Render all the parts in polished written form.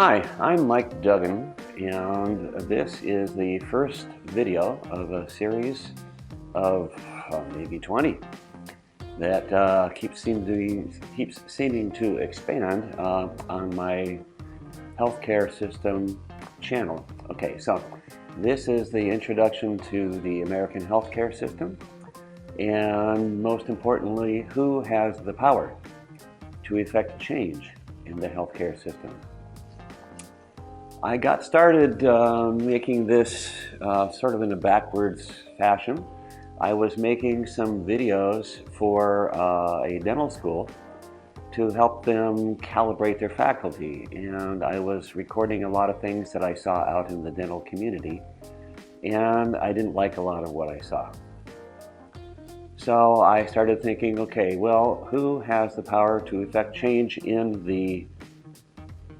Hi, I'm Mike Duggan, and this is the first video of a series of maybe 20 that keeps seeming to expand on my healthcare system channel. Okay, so this is the introduction to the American healthcare system, and most importantly, who has the power to effect change in the healthcare system. I got started making this sort of in a backwards fashion. I was making some videos for a dental school to help them calibrate their faculty, and I was recording a lot of things that I saw out in the dental community, and I didn't like a lot of what I saw. So I started thinking, okay, well, who has the power to effect change in the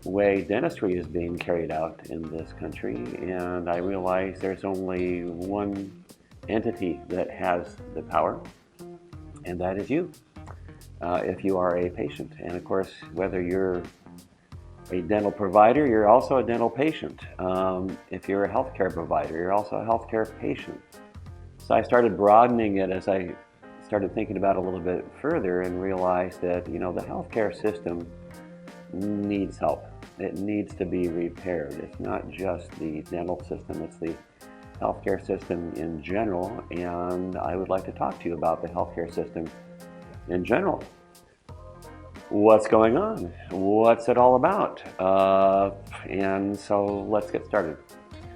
way dentistry is being carried out in this country? And I realized there's only one entity that has the power, and that is you, if you are a patient. And of course, whether you're a dental provider, you're also a dental patient. If you're a healthcare provider, you're also a healthcare patient. So I started broadening it as I started thinking about it a little bit further and realized that, you know, the healthcare system needs help. It needs to be repaired. It's not just the dental system, it's the healthcare system in general, and I would like to talk to you about the healthcare system in general. What's going on? What's it all about? And so let's get started.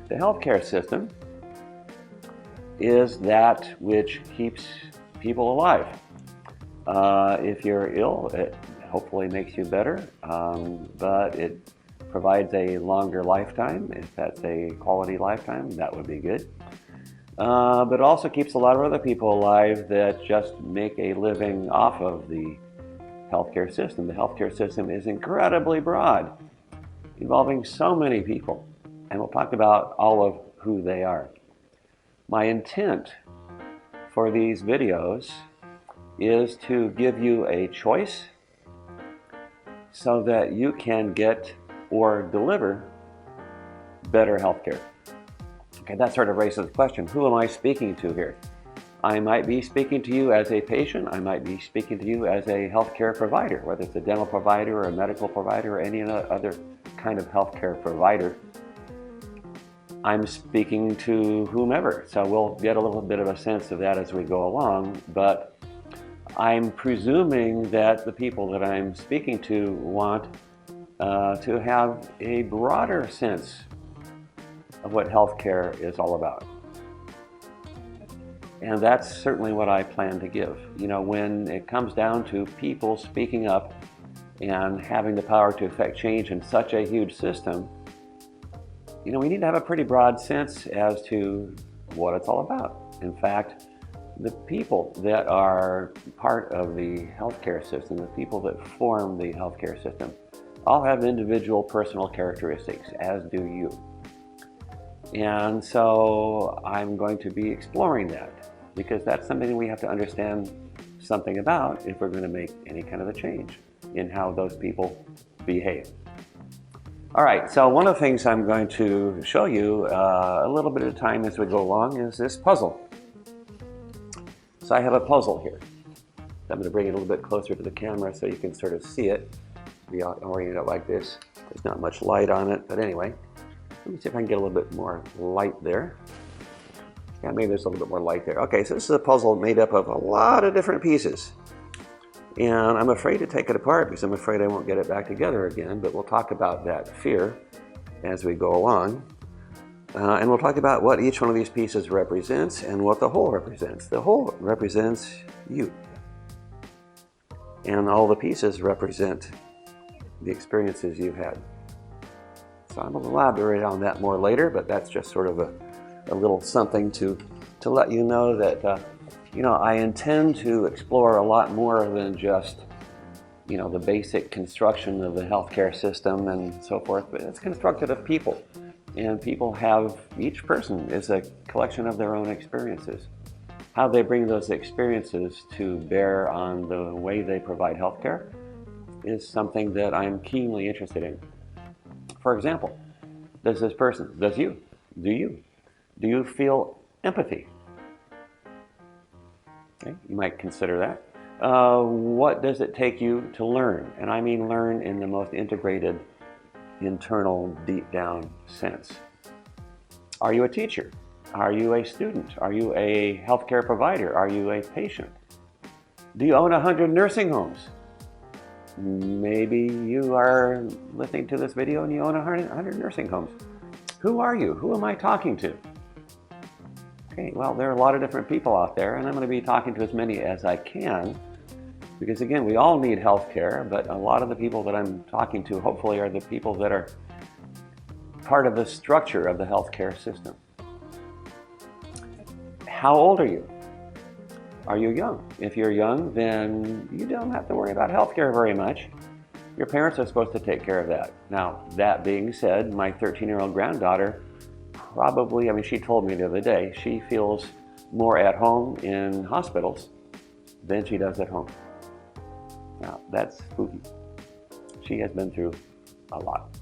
The healthcare system is that which keeps people alive. If you're ill, it hopefully makes you better, but it provides a longer lifetime. If that's a quality lifetime, that would be good. But it also keeps a lot of other people alive that just make a living off of the healthcare system. The healthcare system is incredibly broad, involving so many people, and we'll talk about all of who they are. My intent for these videos is to give you a choice so that you can get or deliver better healthcare. Okay, that sort of raises the question, who am I speaking to here? I might be speaking to you as a patient. I might be speaking to you as a healthcare provider, whether it's a dental provider or a medical provider or any other kind of healthcare provider. I'm speaking to whomever, so we'll get a little bit of a sense of that as we go along, but I'm presuming that the people that I'm speaking to want to have a broader sense of what healthcare is all about. And that's certainly what I plan to give. You know, when it comes down to people speaking up and having the power to effect change in such a huge system, you know, we need to have a pretty broad sense as to what it's all about. In fact, the people that are part of the healthcare system, the people that form the healthcare system, all have individual personal characteristics, as do you. And so I'm going to be exploring that, because that's something we have to understand something about if we're going to make any kind of a change in how those people behave. All right, so one of the things I'm going to show you a little bit at a time as we go along is this puzzle. So I have a puzzle here. I'm going to bring it a little bit closer to the camera so you can sort of see it. Be oriented like this. There's not much light on it, but anyway. Let me see if I can get a little bit more light there. Yeah, maybe there's a little bit more light there. Okay, so this is a puzzle made up of a lot of different pieces. And I'm afraid to take it apart because I'm afraid I won't get it back together again, but we'll talk about that fear as we go along. And we'll talk about what each one of these pieces represents and what the whole represents. The whole represents you. And all the pieces represent the experiences you've had. So I'm going to elaborate on that more later, but that's just sort of a little something to let you know that you know, I intend to explore a lot more than just, you know, the basic construction of the healthcare system and so forth, but it's constructed of people. And people have, each person is a collection of their own experiences. How they bring those experiences to bear on the way they provide healthcare is something that I'm keenly interested in. For example, does do you feel empathy? Okay, you might consider that. What does it take you to learn? And I mean learn in the most integrated, internal, deep down sense. Are you a teacher? Are you a student? Are you a healthcare provider? Are you a patient? Do you own 100 nursing homes? Maybe you are listening to this video and you own 100 nursing homes. Who are you? Who am I talking to? Okay, well, there are a lot of different people out there, and I'm going to be talking to as many as I can, because again, we all need health care, but a lot of the people that I'm talking to hopefully are the people that are part of the structure of the healthcare system. How old are you? Are you young? If you're young, then you don't have to worry about healthcare very much. Your parents are supposed to take care of that. Now, that being said, my 13-year-old granddaughter probably, she told me the other day, she feels more at home in hospitals than she does at home. Now, that's spooky. She has been through a lot.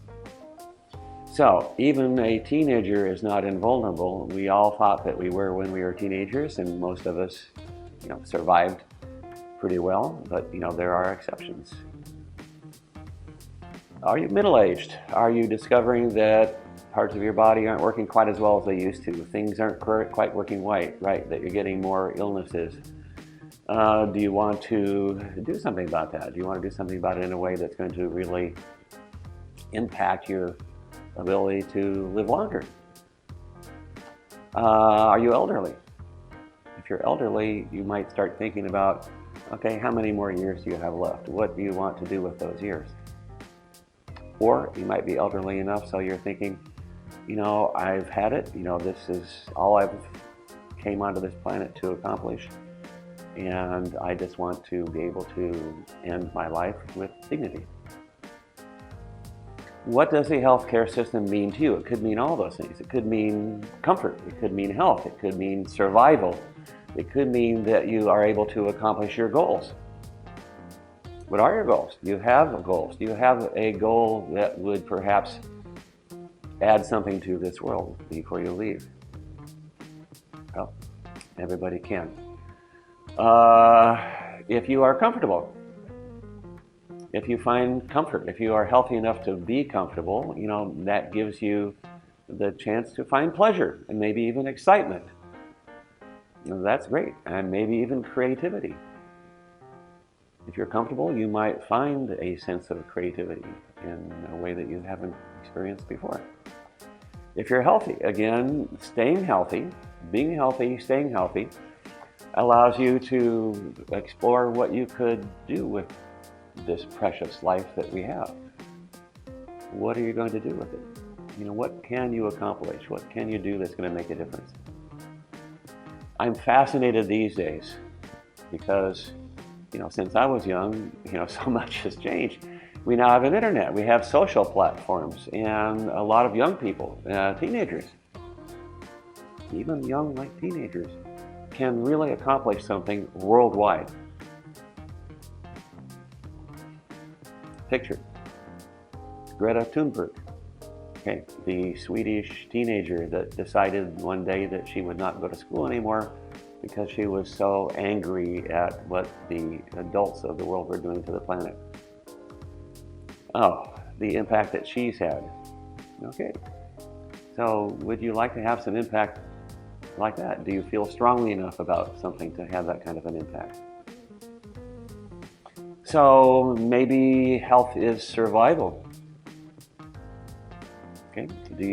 So, even a teenager is not invulnerable. We all thought that we were when we were teenagers, and most of us, survived pretty well, but, there are exceptions. Are you middle-aged? Are you discovering that parts of your body aren't working quite as well as they used to? Things aren't quite working right, that you're getting more illnesses. Do you want to do something about that? Do you want to do something about it in a way that's going to really impact your ability to live longer? Are you elderly? If you're elderly, you might start thinking about, okay, how many more years do you have left? What do you want to do with those years? Or you might be elderly enough so you're thinking, I've had it, this is all I've came onto this planet to accomplish, and I just want to be able to end my life with dignity. What does the healthcare system mean to you? It could mean all those things. It could mean comfort. It could mean health. It could mean survival. It could mean that you are able to accomplish your goals. What are your goals? Do you have goals? Do you have a goal that would perhaps add something to this world before you leave? Well, everybody can. If you are comfortable, if you find comfort, if you are healthy enough to be comfortable, that gives you the chance to find pleasure and maybe even excitement. That's great, and maybe even creativity. If you're comfortable, you might find a sense of creativity in a way that you haven't experienced before. If you're healthy, again, staying healthy, being healthy, staying healthy, allows you to explore what you could do with this precious life that we have. What are you going to do with it? What can you accomplish? What can you do that's going to make a difference? I'm fascinated these days because since I was young, so much has changed. We now have an internet, we have social platforms, and a lot of young people, teenagers, even young like teenagers, can really accomplish something worldwide. Picture Greta Thunberg, the Swedish teenager that decided one day that she would not go to school anymore because she was so angry at what the adults of the world were doing to the planet. Oh, the impact that she's had. Okay, so would you like to have some impact like that? Do you feel strongly enough about something to have that kind of an impact? So maybe health is survival. Okay, do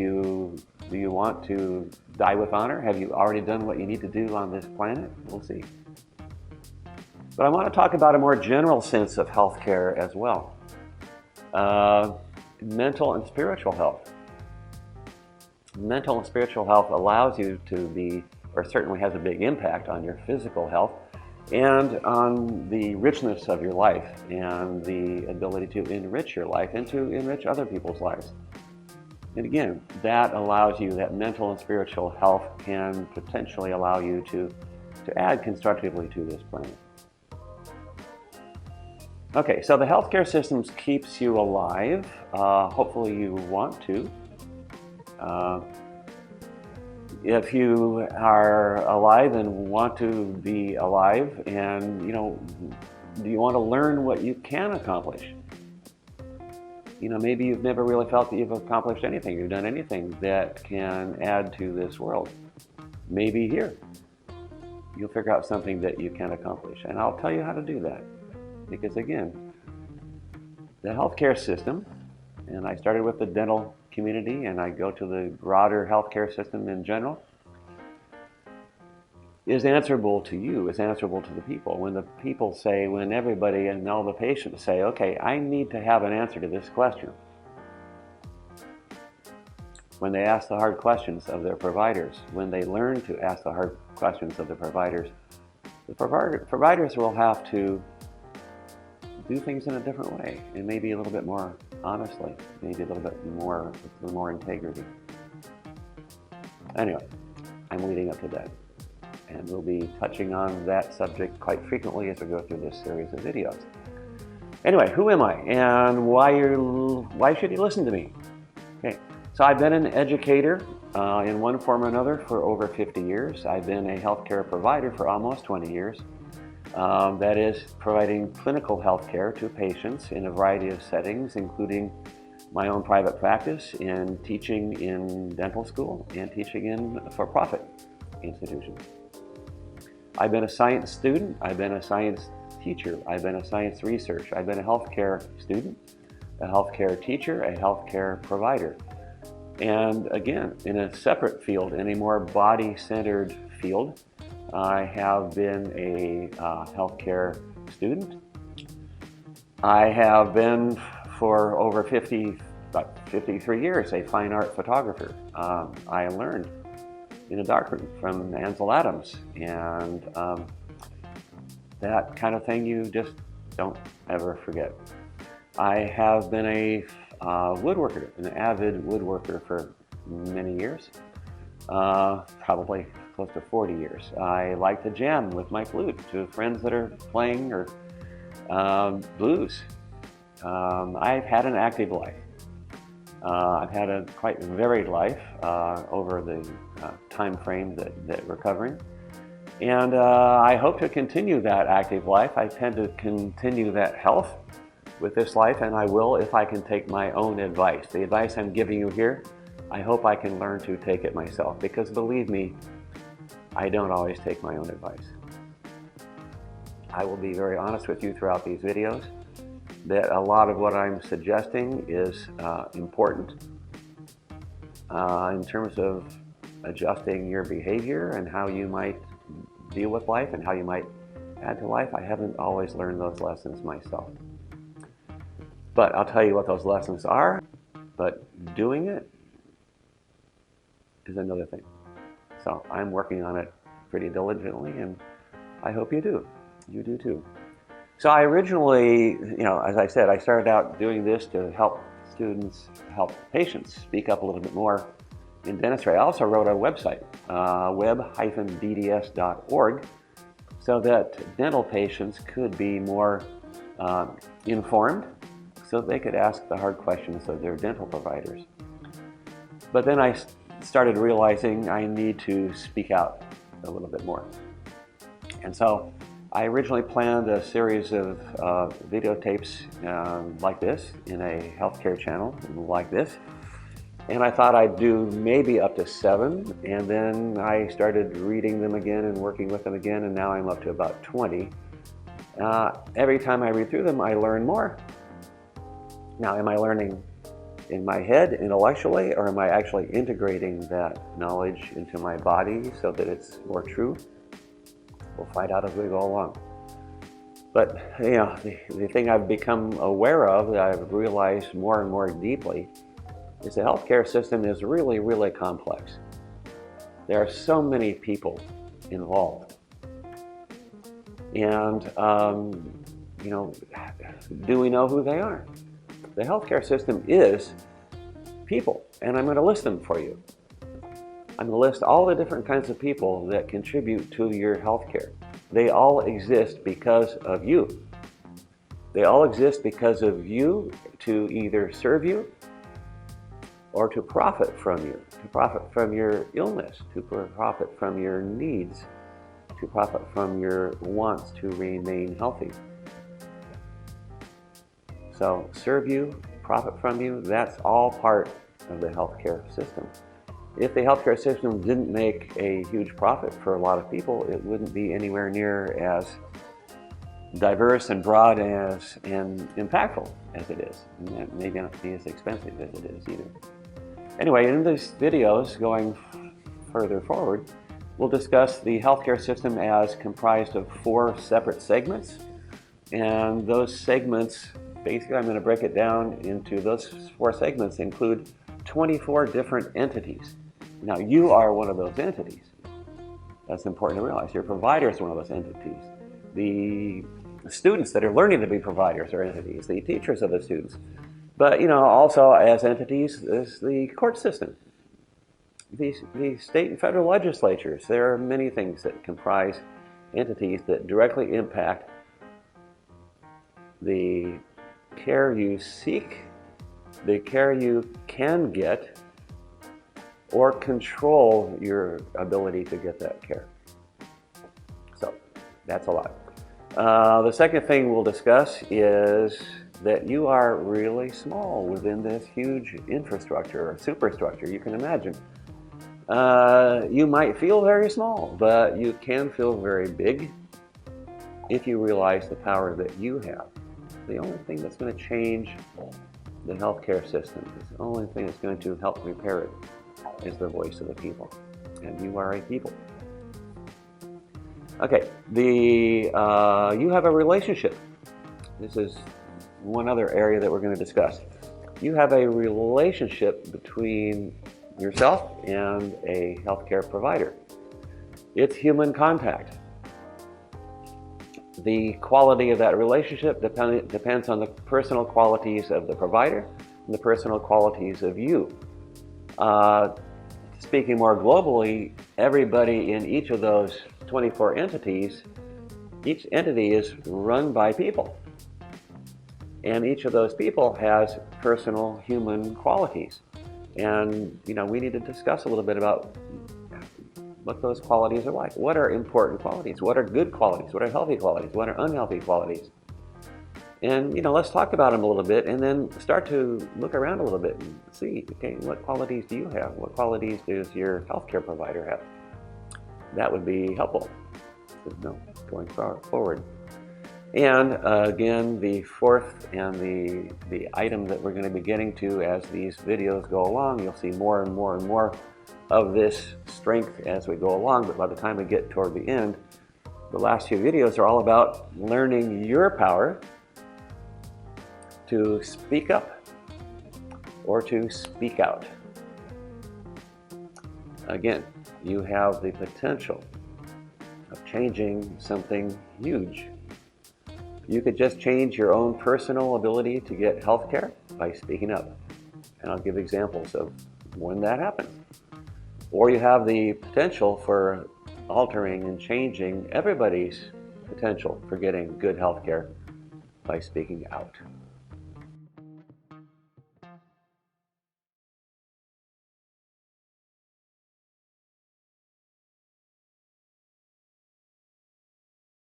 you want to die with honor? Have you already done what you need to do on this planet? We'll see. But I want to talk about a more general sense of healthcare as well. Mental and spiritual health. Mental and spiritual health allows you to be, or certainly has a big impact on your physical health and on the richness of your life and the ability to enrich your life and to enrich other people's lives. And again, that allows you, that mental and spiritual health can potentially allow you to add constructively to this planet. Okay, so the healthcare system keeps you alive. Hopefully you want to. Uh, if you are alive and want to be alive, and do you want to learn what you can accomplish? Maybe you've never really felt that you've accomplished anything, you've done anything that can add to this world. Maybe here you'll figure out something that you can accomplish, and I'll tell you how to do that. Because again, the healthcare system, and I started with the dental community and I go to the broader healthcare system in general, is answerable to you, is answerable to the people. When the people say, when everybody and all the patients say, okay, I need to have an answer to this question. When they ask the hard questions of their providers, when they learn to ask the hard questions of the providers will have to do things in a different way, and maybe a little bit more honestly, maybe a little bit more with more integrity. Anyway, I'm leading up to that, and we'll be touching on that subject quite frequently as we go through this series of videos. Anyway, who am I, and why should you listen to me? Okay, so I've been an educator in one form or another for over 50 years. I've been a healthcare provider for almost 20 years. That is providing clinical health care to patients in a variety of settings, including my own private practice and teaching in dental school and teaching in for-profit institutions. I've been a science student, I've been a science teacher, I've been a science researcher, I've been a healthcare student, a healthcare teacher, a healthcare provider. And again, in a separate field, in a more body-centered field, I have been a healthcare student. I have been for over about 53 years a fine art photographer. I learned in a darkroom from Ansel Adams, and that kind of thing you just don't ever forget. I have been a woodworker, an avid woodworker for many years, probably close to 40 years. I like to jam with my flute to friends that are playing or blues. I've had an active life. I've had a quite varied life over the time frame that we're covering. And I hope to continue that active life. I tend to continue that health with this life, and I will if I can take my own advice. The advice I'm giving you here, I hope I can learn to take it myself, because believe me, I don't always take my own advice. I will be very honest with you throughout these videos that a lot of what I'm suggesting is important in terms of adjusting your behavior and how you might deal with life and how you might add to life. I haven't always learned those lessons myself. But I'll tell you what those lessons are, but doing it is another thing. So I'm working on it pretty diligently, and I hope you do. You do too. So I originally, as I said, I started out doing this to help students, help patients speak up a little bit more in dentistry. I also wrote a website, web-bds.org, so that dental patients could be more informed, so they could ask the hard questions of their dental providers. But then I started realizing I need to speak out a little bit more. And so I originally planned a series of videotapes like this in a healthcare channel like this. And I thought I'd do maybe up to 7, and then I started reading them again and working with them again, and now I'm up to about 20. Every time I read through them, I learn more. Now, am I learning in my head intellectually, or am I actually integrating that knowledge into my body so that it's more true? We'll find out as we go along. But the thing I've become aware of, that I've realized more and more deeply, is the healthcare system is really, really complex. There are so many people involved. And, do we know who they are? The healthcare system is people, and I'm going to list them for you. I'm going to list all the different kinds of people that contribute to your healthcare. They all exist because of you. They all exist because of you, to either serve you or to profit from you, to profit from your illness, to profit from your needs, to profit from your wants to remain healthy. So serve you, profit from you, that's all part of the healthcare system. If the healthcare system didn't make a huge profit for a lot of people, it wouldn't be anywhere near as diverse and broad as and impactful as it is. And it may not be as expensive as it is either. Anyway, in these videos going further forward, we'll discuss the healthcare system as comprised of 4 separate segments. And those segments, basically I'm going to break it down into those 4 segments include 24 different entities. Now you are one of those entities. That's important to realize. Your provider is one of those entities. The students that are learning to be providers are entities. The teachers are the students. But also as entities is the court system. The state and federal legislatures. There are many things that comprise entities that directly impact the care you seek, the care you can get, or control your ability to get that care. So that's a lot. The second thing we'll discuss is that you are really small within this huge infrastructure or superstructure you can imagine. You might feel very small, but you can feel very big if you realize the power that you have. The only thing that's going to change the healthcare system, the only thing that's going to help repair it, is the voice of the people. And you are a people. Okay, you have a relationship. This is one other area that we're going to discuss. You have a relationship between yourself and a healthcare provider. It's human contact. The quality of that relationship depends on the personal qualities of the provider and the personal qualities of you. Speaking more globally, everybody in each of those 24 entities, each entity is run by people. And each of those people has personal human qualities. And we need to discuss a little bit about what those qualities are like. What are important qualities? What are good qualities? What are healthy qualities? What are unhealthy qualities? And let's talk about them a little bit, and then start to look around a little bit and see, okay, what qualities do you have? What qualities does your healthcare provider have? That would be helpful going forward. And again, the fourth and the item that we're going to be getting to as these videos go along, you'll see more and more and more of this strength as we go along. But by the time we get toward the end, the last few videos are all about learning your power to speak up or to speak out. Again, you have the potential of changing something huge. You could just change your own personal ability to get health care by speaking up. And I'll give examples of when that happens. Or you have the potential for altering and changing everybody's potential for getting good health care by speaking out.